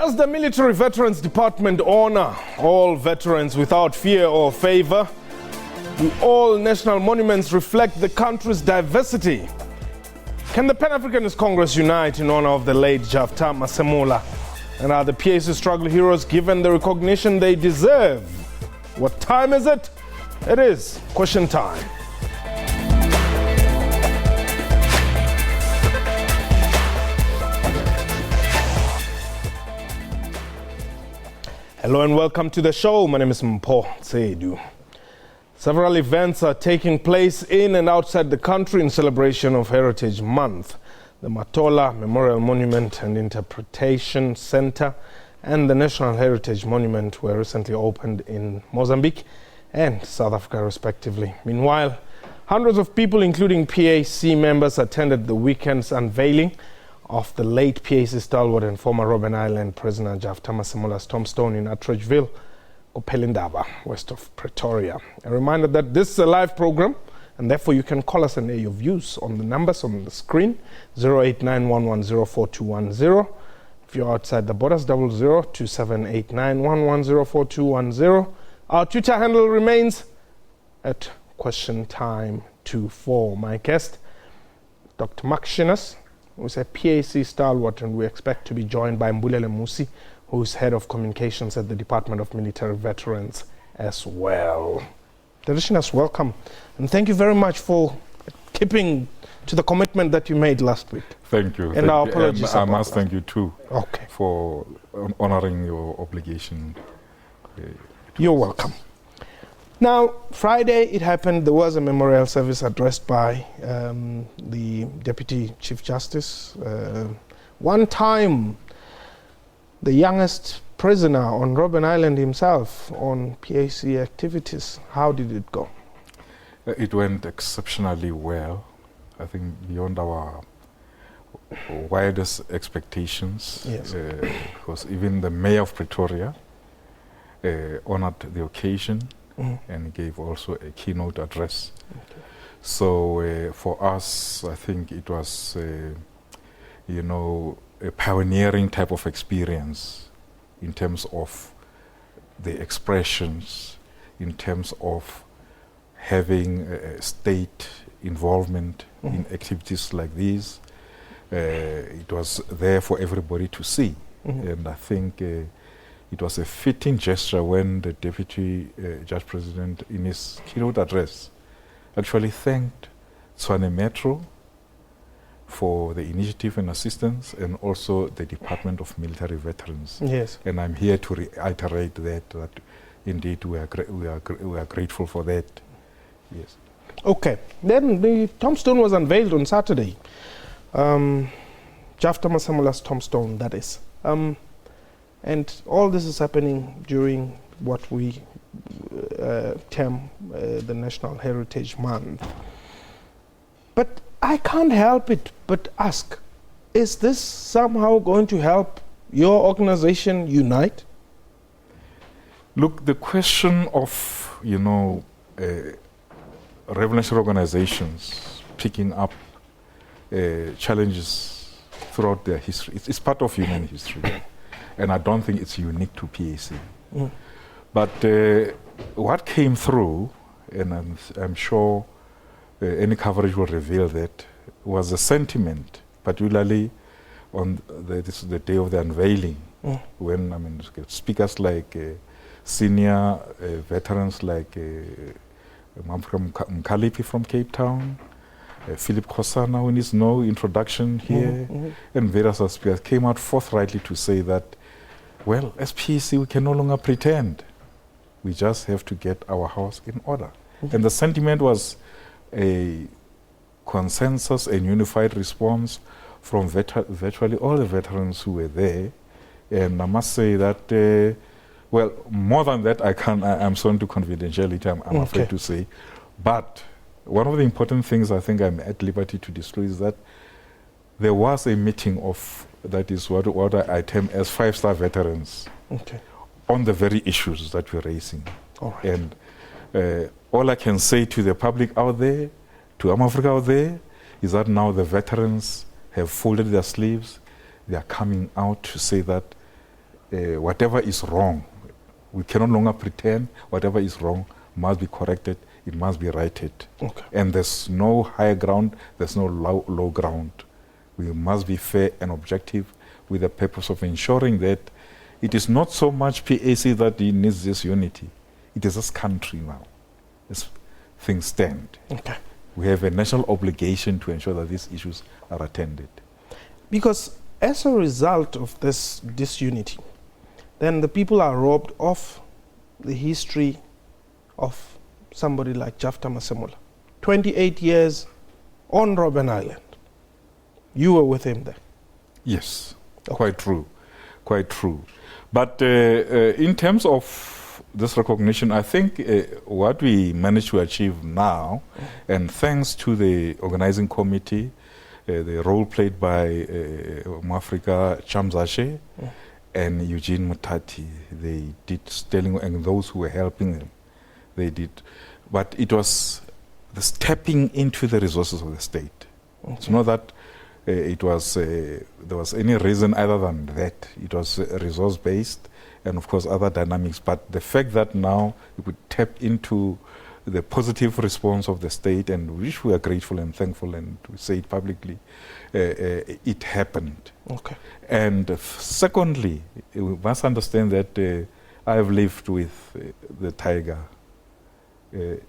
Does the Military Veterans Department honor all veterans without fear or favor? Do all national monuments reflect the country's diversity? Can the Pan Africanist Congress unite in honor of the late Jafta Masemola? And are the PAC struggle heroes given the recognition they deserve? What time is it? It is question time. Hello and welcome to the show. My name is Mpo. Several events are taking place in and outside the country in celebration of Heritage Month. The Matola Memorial Monument and Interpretation Center and the National Heritage Monument were recently opened in Mozambique and South Africa respectively. Meanwhile, hundreds of people including PAC members attended the weekend's unveiling of the late PAC stalwart and former Robben Island prisoner Jafta Masemola's tombstone in Atteridgeville, Kopelindaba, west of Pretoria. A reminder that this is a live program, and therefore you can call us and air your views on the numbers on the screen, 0891104210. If you're outside the borders, 00278911042110. Our Twitter handle remains at QuestionTime24. My guest, Dr. Maximus, who's a PAC stalwart, and we expect to be joined by Mbulele Musi, who's head of communications at the Department of Military Veterans as well. Traditioners, welcome, and thank you very much for keeping to the commitment that you made last week. Thank you. And our apologies. I must thank you too, okay, for honoring your obligation. You're welcome. Now, Friday it happened, there was a memorial service addressed by the Deputy Chief Justice. One time, the youngest prisoner on Robben Island himself on PAC activities. How did it go? It went exceptionally well. I think beyond our widest expectations. Yes. Because even the mayor of Pretoria honored the occasion. And gave also a keynote address. Okay. So for us, I think it was, a pioneering type of experience in terms of the expressions, in terms of having state involvement in activities like these. It was there for everybody to see. And I think it was a fitting gesture when the Deputy Judge President, in his keynote address, actually thanked Tshwane Metro for the initiative and assistance, and also the Department of Military Veterans. Yes. And I'm here to reiterate that indeed we are grateful for that. Yes. Okay. Then the tombstone was unveiled on Saturday. Jafta Masemola's tombstone, that is. And all this is happening during what we term the National Heritage Month. But I can't help it but ask, is this somehow going to help your organization unite? Look, the question of, revolutionary organizations picking up challenges throughout their history, it's part of human history. And I don't think it's unique to PAC. But what came through, and I'm sure any coverage will reveal that, was a sentiment, particularly on this is the day of the unveiling, when speakers like senior veterans like Mkalipi from Cape Town, Philip Kosana, in his introduction here, and various speakers came out forthrightly to say that, well, as PAC, we can no longer pretend. We just have to get our house in order. And the sentiment was a consensus and unified response from virtually all the veterans who were there. And I must say that, well, more than that, I'm so into confidentiality, I'm afraid to say. But one of the important things I think I'm at liberty to disclose is that there was a meeting of, that is what I term as 5-star veterans on the very issues that we're raising. Right. And all I can say to the public out there, to Africa out there, is that now the veterans have folded their sleeves. They are coming out to say that whatever is wrong, we can no longer pretend. Whatever is wrong must be corrected. It must be righted. Okay. And there's no higher ground. There's no low ground. We must be fair and objective with the purpose of ensuring that it is not so much PAC that it needs this unity. It is this country now, as things stand. Okay. We have a national obligation to ensure that these issues are attended. Because as a result of this disunity, then the people are robbed of the history of somebody like Jafta Masemola. 28 years on Robben Island. You were with him there. Yes, Okay. quite true, quite true. But in terms of this recognition, I think what we managed to achieve now, and thanks to the organizing committee, the role played by Mwafrika Chamzashe and Eugene Mutati, they did sterling, and those who were helping them, they did. But it was the stepping into the resources of the state. Okay. It's not that it was there was any reason other than that. It was resource-based, and of course other dynamics. But the fact that now we could tap into the positive response of the state, and which we are grateful and thankful, and we say it publicly, it happened. Okay. And secondly, we must understand that I have lived with the tiger. You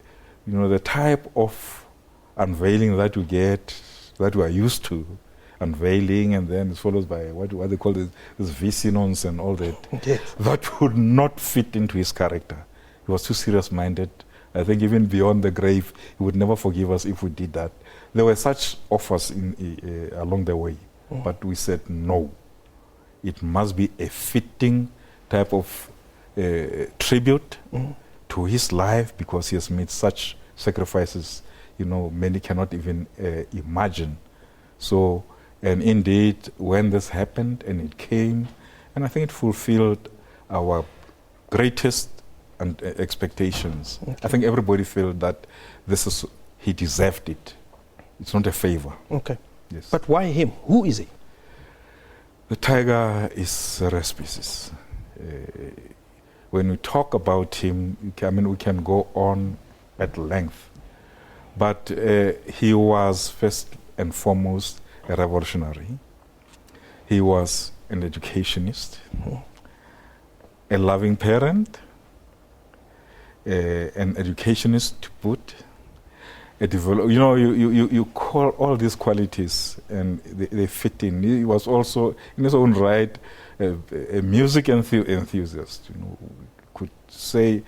know, the type of unveiling that you get, that we are used to, unveiling, and then it's followed by what they call this visinons and all that. Yes. That would not fit into his character. He was too serious-minded. I think even beyond the grave, he would never forgive us if we did that. There were such offers along the way, but we said no. It must be a fitting type of tribute to his life, because he has made such sacrifices, you know, many cannot even imagine. So, and indeed, when this happened and it came, and I think it fulfilled our greatest expectations. Okay. I think everybody felt that he deserved it. It's not a favor. Okay. Yes. But why him? Who is he? The tiger is a rare species. When we talk about him, we can go on at length. But he was first and foremost a revolutionary. He was an educationist, a loving parent, an educationist to boot, a developer. You know, you call all these qualities and they fit in. He was also, in his own right, a music enthusiast. You know, could say,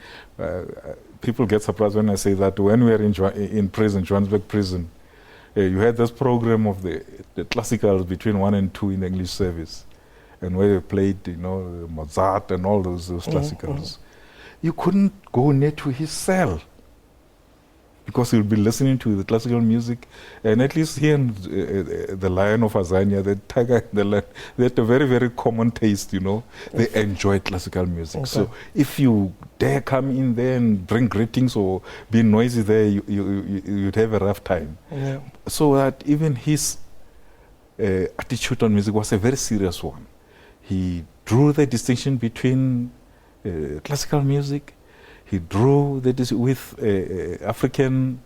people get surprised when I say that when we were in prison, Johannesburg prison, you had this program of the classicals between 1 and 2 in the English service, and where they played, you know, Mozart and all those classicals. You couldn't go near to his cell because he would be listening to the classical music. And at least he and the Lion of Azania, the tiger and the lion, they had a very, very common taste, you know. They enjoyed classical music. Okay. So if you dare come in there and bring greetings or be noisy there, you'd have a rough time. Yeah. So that even his attitude on music was a very serious one. He drew the distinction between classical music. He drew with African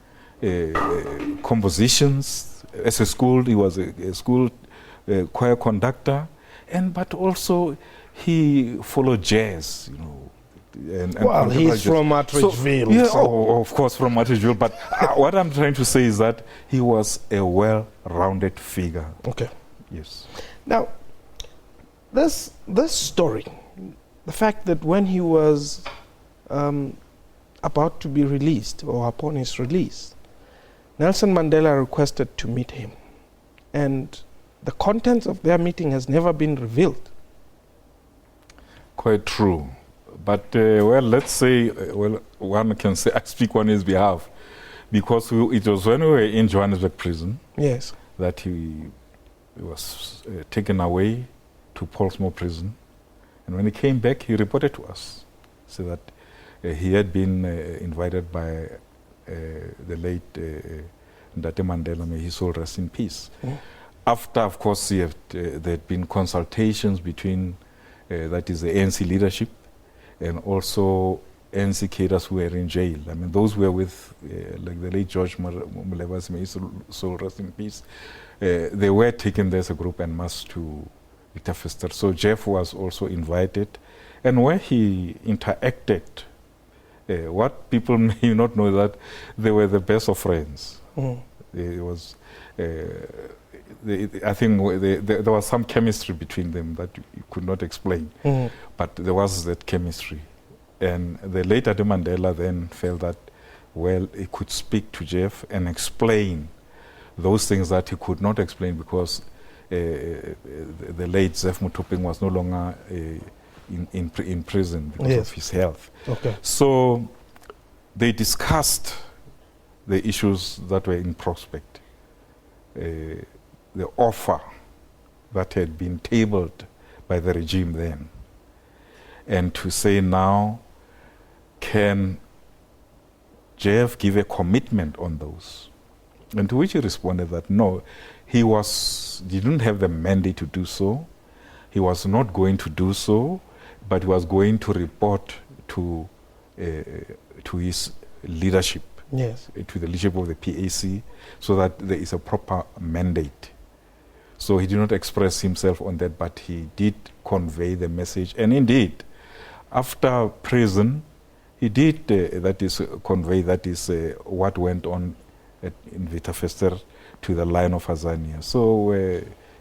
compositions. As a school, he was a school choir conductor, but also he followed jazz, you know. Well, he's from Atteridgeville. So, yeah, so. Of course, from Atteridgeville. But what I'm trying to say is that he was a well-rounded figure. Okay. Yes. Now, this story, the fact that when he was about to be released, or upon his release, Nelson Mandela requested to meet him, and the contents of their meeting has never been revealed. Quite true. But, well, let's say, one can say, I speak on his behalf, because it was when we were in Johannesburg prison, yes, that he was taken away to Paulsmoor prison. And when he came back, he reported to us, so that he had been invited by the late Ndate Mandela, may his soul rest in peace. After, of course, there had been consultations between that is the ANC leadership, and also ANC cadres who were in jail. I mean, those were with, like the late George Moleva's, may his soul rest in peace. They were taken there as a group and marched to Jaffa. So Jeff was also invited, and where he interacted, what people may not know that they were the best of friends. It was, I think there was some chemistry between them that you could not explain, but there was that chemistry. And the late Mandela then felt that, well, he could speak to Jeff and explain those things that he could not explain because the late Zef Mutuping was no longer in prison because of his health. Okay. So they discussed the issues that were in prospect, the offer that had been tabled by the regime then, and to say now, can Jeff give a commitment on those? And to which he responded that no, he didn't have the mandate to do so. He was not going to do so, but he was going to report to his leadership, to the leadership of the PAC, so that there is a proper mandate. So he did not express himself on that, but he did convey the message. And indeed, after prison, he did convey what went on in Vitafester to the Lion of Azania. So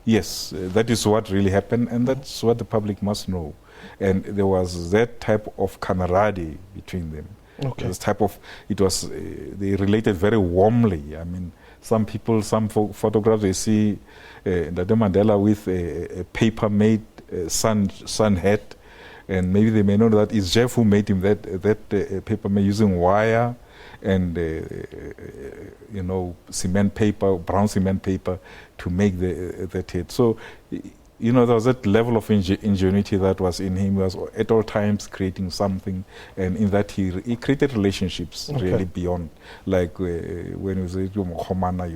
yes, that is what really happened, and that's what the public must know. And there was that type of camaraderie between them. Okay. This type of, they related very warmly. I mean, some people, some photographs, they see Ndade Mandela with a paper-made sun hat, and maybe they may know that it's Jeff who made him that paper made using wire and cement paper, brown cement paper, to make that head. So, there was that level of ingenuity that was in him. He was at all times creating something, and in that he created relationships really beyond. Like when he was at Mohamana,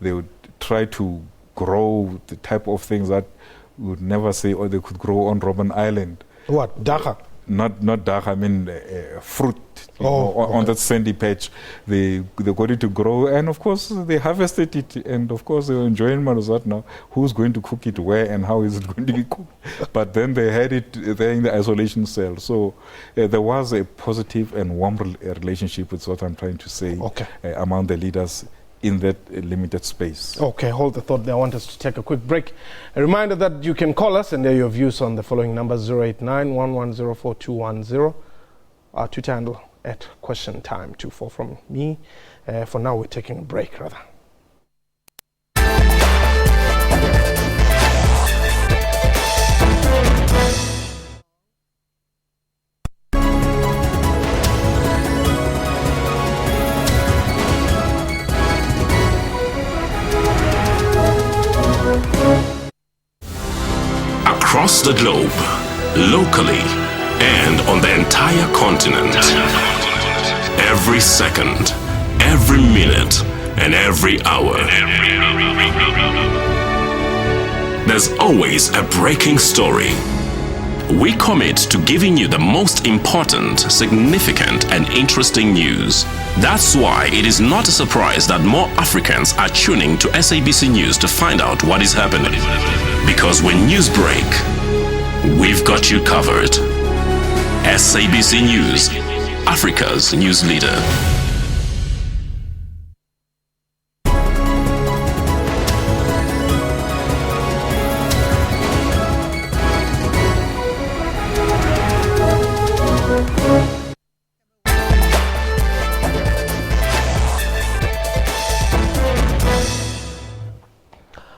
they would try to grow the type of things that we would never say, or they could grow on Robben Island. What, Daka? Not Daka, I mean fruit. On that sandy patch, they got it to grow, and of course they harvested it, and of course they were enjoying Marozat now. Who's going to cook it where, and how is it going to be cooked? But then they had it there in the isolation cell. So there was a positive and warm relationship, with what I'm trying to say, among the leaders in that limited space. Okay, hold the thought there. I want us to take a quick break. A reminder that you can call us and share your views on the following numbers: 089-110-4210, our Twitter handle @QuestionTime24 from me. For now, we're taking a break, rather. Across the globe, locally, and on the entire continent. Every second, every minute, and every hour. There's always a breaking story. We commit to giving you the most important, significant, and interesting news. That's why it is not a surprise that more Africans are tuning to SABC News to find out what is happening. Because when news break, we've got you covered. SABC News, Africa's news leader.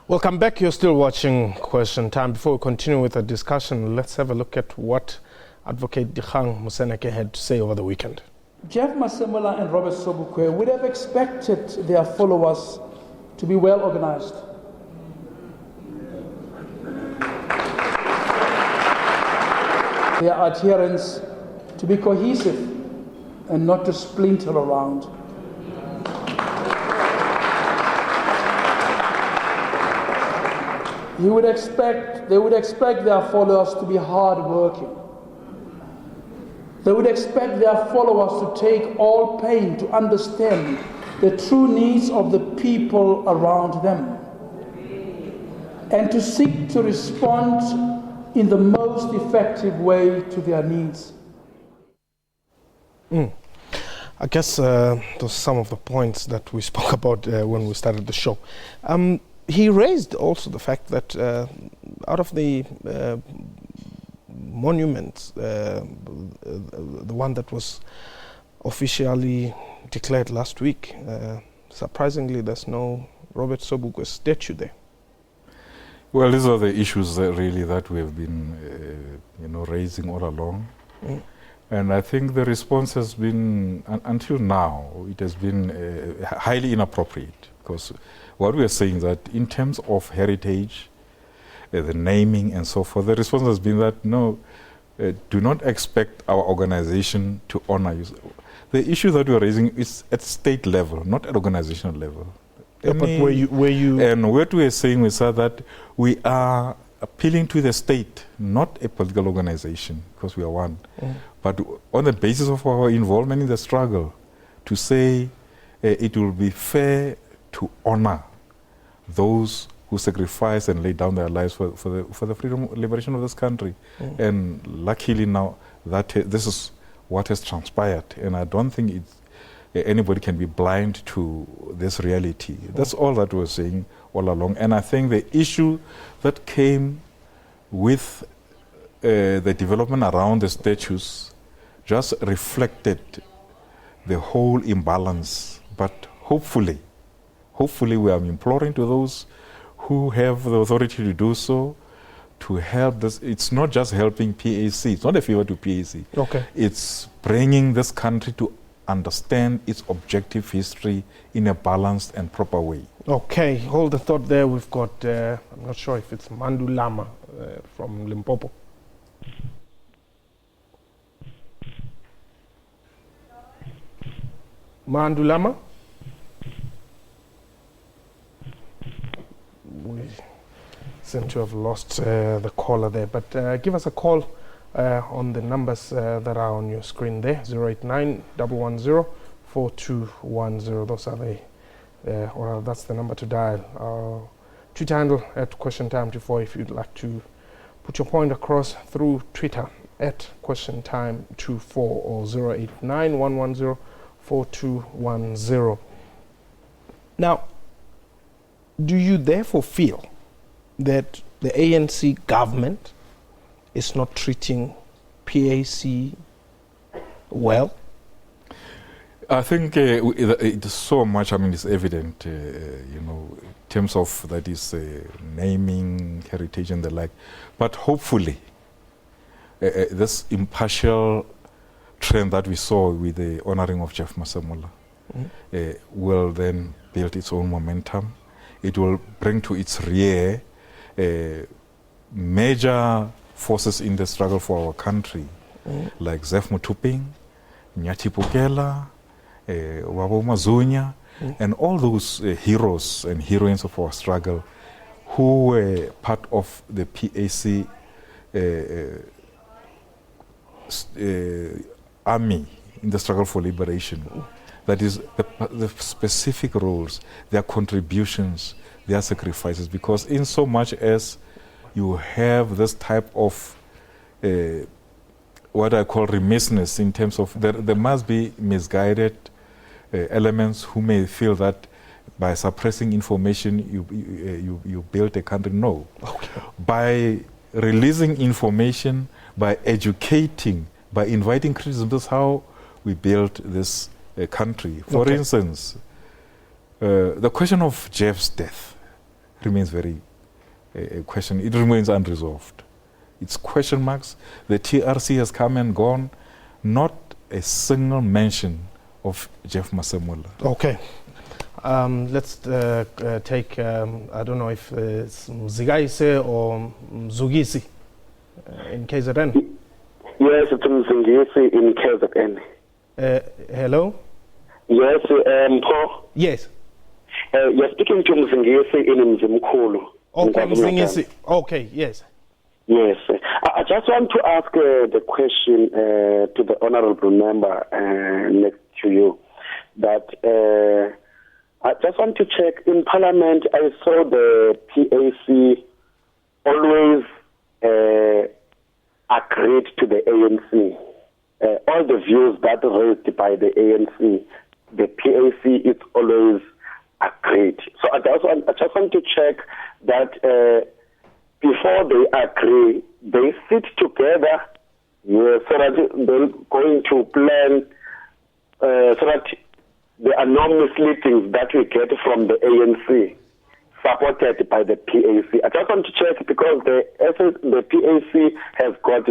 Welcome back. You're still watching Question Time. Before we continue with the discussion, let's have a look at what Advocate Dikgang Moseneke had to say over the weekend. Jafta Masemola and Robert Sobukwe would have expected their followers to be well organized. Their adherents to be cohesive and not to splinter around. they would expect their followers to be hard-working. They would expect their followers to take all pain to understand the true needs of the people around them and to seek to respond in the most effective way to their needs. I guess those are some of the points that we spoke about when we started the show. He raised also the fact that out of the monuments, the one that was officially declared last week, surprisingly there's no Robert Sobukwe statue there. Well, these are the issues that really that we have been raising all along. And I think the response has been, until now, it has been highly inappropriate, because what we are saying is that in terms of heritage, the naming and so forth, the response has been that no, do not expect our organization to honor you. The issue that we are raising is at state level, not at organizational level. But where you and what we are saying is that we are appealing to the state, not a political organization, because we are one, but on the basis of our involvement in the struggle, to say it will be fair to honor those who sacrificed and laid down their lives for the freedom liberation of this country. And luckily now that this is what has transpired, and I don't think anybody can be blind to this reality. That's all that we're saying all along. And I think the issue that came with the development around the statues just reflected the whole imbalance. But hopefully we are imploring to those who have the authority to do so to help this. It's not just helping PAC, it's not a favor to PAC. Okay. It's bringing this country to understand its objective history in a balanced and proper way. Okay, hold the thought there. We've got, I'm not sure if it's Mandulama from Limpopo. Mandulama? We seem to have lost the caller there, but give us a call on the numbers that are on your screen there, 089-110-4210. Those are the, or that's the number to dial. Twitter handle at Question Time 24 if you'd like to put your point across through Twitter at Question Time 24 or 089-110-4210. Now, do you therefore feel that the ANC government is not treating PAC well? I think it is so much, it's evident, in terms of that is naming, heritage and the like. But hopefully, this impartial trend that we saw with the honoring of Jafta Masemola will then build its own momentum. It will bring to its rear major forces in the struggle for our country, like Zef Mutuping, Nyati Pukela, Wabo Mazunya, and all those heroes and heroines of our struggle who were part of the PAC army in the struggle for liberation. That is the specific roles, their contributions, their sacrifices, because in so much as you have this type of what I call remissness in terms of there must be misguided elements who may feel that by suppressing information you build a country. No. Okay. By releasing information, by educating, by inviting criticism, that's how we build this country. For instance, the question of Jeff's death remains very a question. It remains unresolved. It's question marks. The TRC has come and gone. Not a single mention of Jafta Masemola. Okay. Let's take, I don't know if it's Mzigaise or Mzugisi in KZN. Yes, it's Mzugisi in KZN. Hello? Yes, Paul. Yes. You're speaking to Mzugisi in Mzimkulu. Okay, yes. Yes. I just want to ask the question to the honorable member next to you, that I just want to check, in Parliament I saw the PAC always agreed to the ANC. All the views that raised by the ANC, the PAC is always agreed. So I just want to check that before they agree, they sit together so that they're going to plan so that there are no misleadings that we get from the ANC supported by the PAC. I just want to check because the PAC has got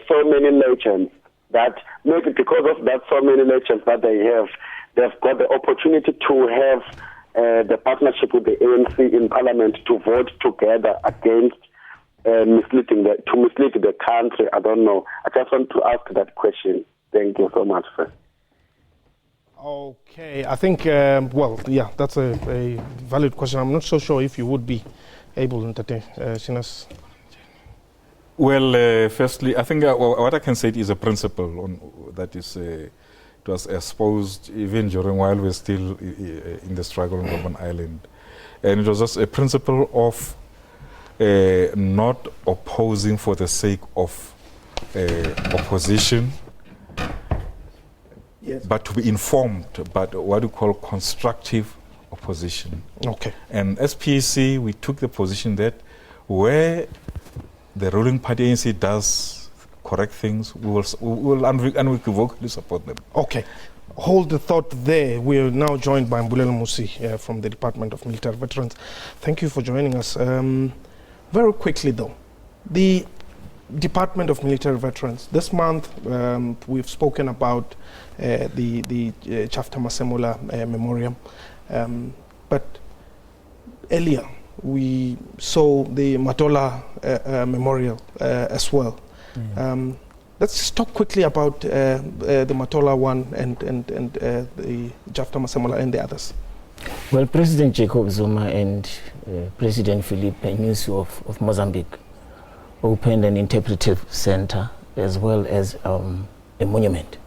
so many legends that maybe because of that so many legends that they have, they've got the opportunity to have the partnership with the ANC in Parliament to vote together against mislead the country. I don't know. I just want to ask that question. Thank you so much, sir. Okay, I think, that's a valid question. I'm not so sure if you would be able to entertain Sinas. Well, firstly, I think what I can say is a principle that is it was exposed even during while we're still in the struggle on Robben Island. And it was just a principle of not opposing for the sake of opposition, yes, but to be informed, but what we call constructive opposition. Okay. And as PAC, we took the position that where the ruling party ANC does correct things, we will unequivocally support them. Okay. Hold the thought there. We are now joined by Mbulelo Musi from the Department of Military Veterans. Thank you for joining us. Very quickly though, the Department of Military Veterans, this month we've spoken about the Jafta Masemola memoriam, but earlier we saw the Matola memorial as well. Mm. Let's just talk quickly about the Matola one and the Jafta Masemola and the others. Well, President Jacob Zuma and President Philippe Nyusi of Mozambique opened an interpretive center as well as a monument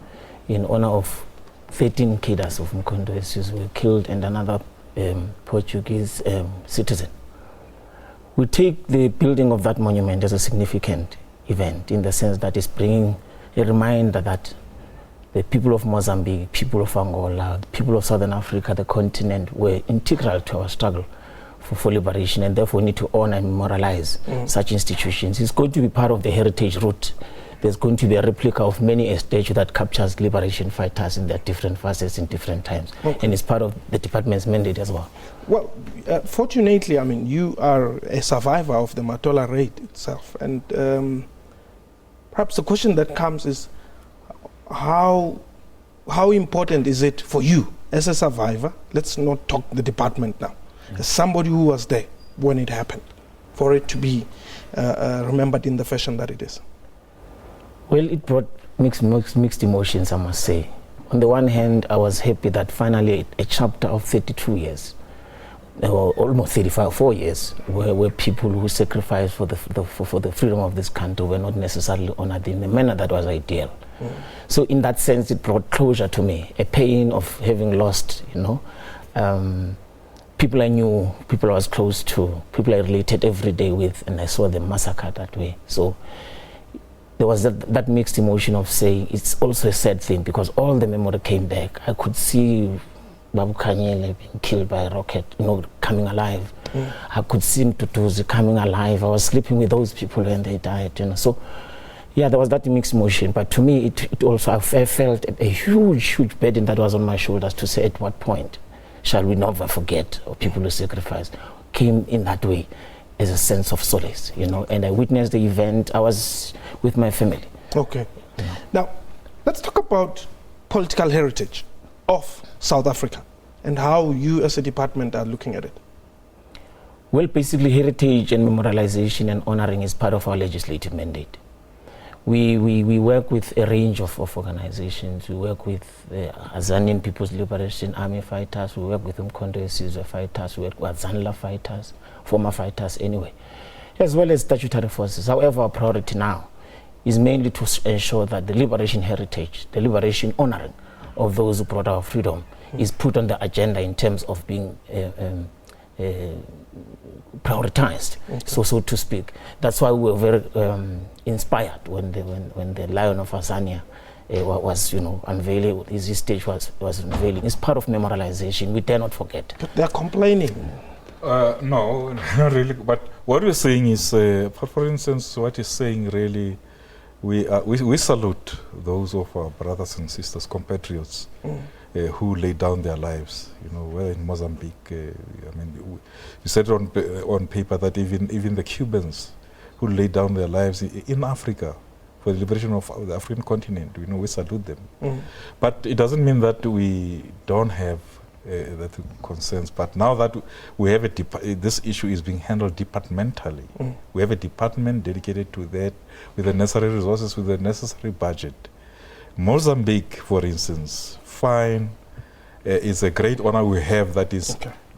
in honor of 13 cadres of Mkondo who were killed and another Portuguese citizen. We take the building of that monument as a significant event in the sense that it's bringing a reminder that the people of Mozambique, people of Angola, people of Southern Africa, the continent were integral to our struggle for liberation, and therefore we need to honor and memorialize such institutions. It's going to be part of the heritage route. There's going to be a replica of many a statue that captures liberation fighters in their different facets in different times. Okay. And it's part of the department's mandate as well. Well, fortunately, I mean, you are a survivor of the Matola raid itself. And perhaps the question that comes is, how important is it for you as a survivor? Let's not talk the department now. As somebody who was there when it happened, for it to be remembered in the fashion that it is. Well, it brought mixed emotions, I must say. On the one hand, I was happy that finally a chapter of 32 years, or almost 4 years, where people who sacrificed for the freedom of this country were not necessarily honored in the manner that was ideal. So in that sense, it brought closure to me, a pain of having lost, people I knew, people I was close to, people I related every day with, and I saw them massacred that way. So there was that mixed emotion of saying it's also a sad thing because all the memory came back. I could see Babu Kanyele being killed by a rocket, coming alive. I could see Mtutuzi coming alive. I was sleeping with those people when they died, So, yeah, there was that mixed emotion. But to me, it also, I felt a huge burden that was on my shoulders to say at what point shall we never forget or people who sacrificed came in that way as a sense of solace, And I witnessed the event. I was with my family. Okay. Yeah. Now, let's talk about political heritage of South Africa and how you as a department are looking at it. Well, basically, heritage and memorialization and honoring is part of our legislative mandate. We work with a range of organizations. We work with the Azanian People's Liberation Army fighters, we work with Umkhonto Sizwe fighters, we work with Zanla fighters, former fighters anyway, as well as statutory forces. However, our priority now is mainly to ensure that the liberation heritage, the liberation honoring of those who brought our freedom is put on the agenda in terms of being prioritized, so to speak. That's why we were very inspired when the Lion of Azania was, unveiling. His stage was unveiling. It's part of memorialization. We dare not forget. But they're complaining. No, not really. But what we're saying is, for instance, what he's saying really, we salute those of our brothers and sisters, compatriots, who laid down their lives. We're in Mozambique. You said on paper that even the Cubans who laid down their lives in Africa for the liberation of the African continent, we salute them. But it doesn't mean that we don't have that concerns. But now that we have this issue is being handled departmentally. We have a department dedicated to that, with the necessary resources, with the necessary budget. Mozambique, for instance, is a great honor we have. That is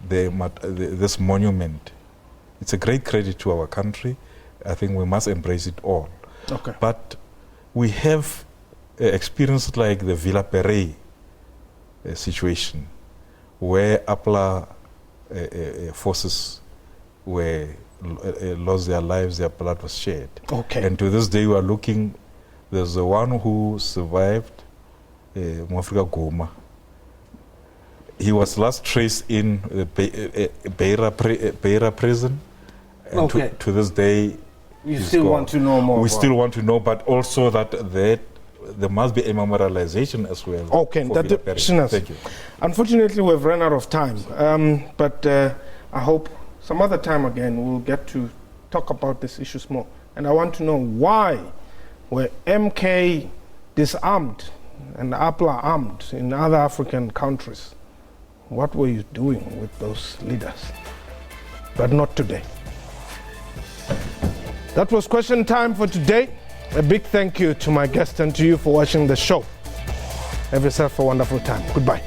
this monument. It's a great credit to our country. I think we must embrace it all. But we have experienced like the Villa Pere situation, where APLA forces lost their lives, their blood was shed. And to this day we are looking, there's the one who survived, Mwafrika Goma. He was last traced in Beira prison. And to this day, you still want to know more. We still want to know, but also that there must be a memorialization as well. Thank you. Unfortunately, we've run out of time, but I hope some other time again we'll get to talk about these issues more. And I want to know, why were MK disarmed and APLA armed in other African countries? What were you doing with those leaders? But not today. That was question time for today. A big thank you to my guest and to you for watching the show. Have yourself a wonderful time. Goodbye.